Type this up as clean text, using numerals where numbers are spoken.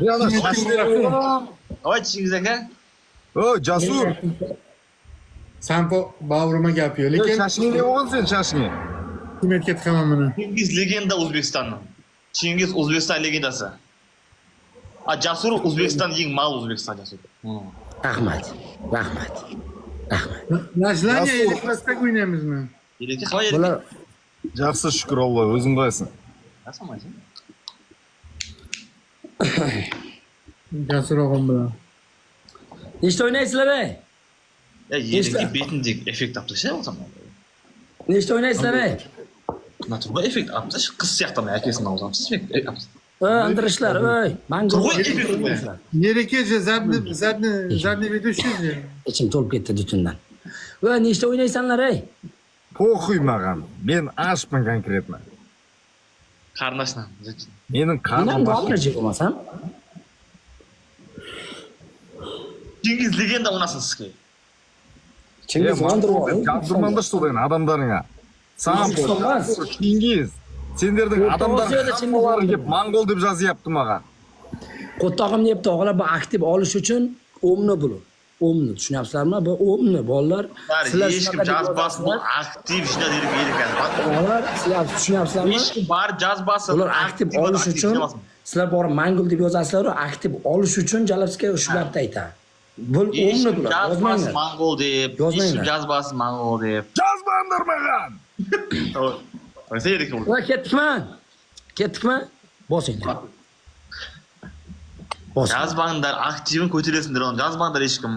Yana shashlik. Voy Chingiz aka. O, Jasur. Sampo bavrima gap yo'q, lekin Shashlik o'g'il sen shashlik. kim aytgan hamma buni? Chingiz legenda O'zbekistonning. Chingiz O'zbekiston legendasi. A Jasur O'zbekiston eng mal O'zbekiston Jasur. Rahmat. Rahmat. Rahmat. Najlaniya Jasur. elektrostak o'ynaymizmi? Yelaka qo'y. Bular Yaxshi shukr Alloh, o'zing qo'yasan. Nasamajin. Jasur o'g'lim bilan. nechta o'ynaysizlar ey? Ya yelaka betindek effekt topdi o'zim. Nechta o'ynaysizlar ey? Naturga effekt topdi. Qiz siyoqdami akasining o'zim effekt topdi. Andirishlar, ey. Mango. Turg'un effekt. Yerekacha zadni vedущий. Ichim to'lib ketdi dutundan. Va nechta o'ynaysanlar ey? Po'xuy ma'g'am. Men ashman konkretno. Qarnashdan. Mening Menam qarnim g'oliblar bo'lmasam. Chingiz legenda o'nasin sizga. Chingiz Mandirov. Kapturmanda что деген адамдарыңа. Сам Chingiz. Senderding adamlar hammalari kelib Mongol deb yozyapti mаған. Qo'ttog'im deyapti, o'g'lar bu aktiv olish uchun omni bu. Omni, tushunyapsizlarmi? Bu omni bolalar. Sizlar hech kim jazbasi bu aktiv ishlar deyilib ekan. O'g'lar, sizlar tushunyapsizlarmi? Hech kim bar jazbasi Ular aktiv olish uchun sizlar borib Mongol deb yozasizlar, aktiv olish uchun Jalabskiy shu gapni aytadi. Bu omni bular. jazbasi Yozmanglar. Mongol deb, hech kim jazbasi Mongol deb. Jazmandir mаған. Oysa yerga bo'ldi. Va ketdikmi? Ketdikmi? Bosinglar. Bosing. Jazbandar aktivini ko'tarasinlar, jazbandar hech kim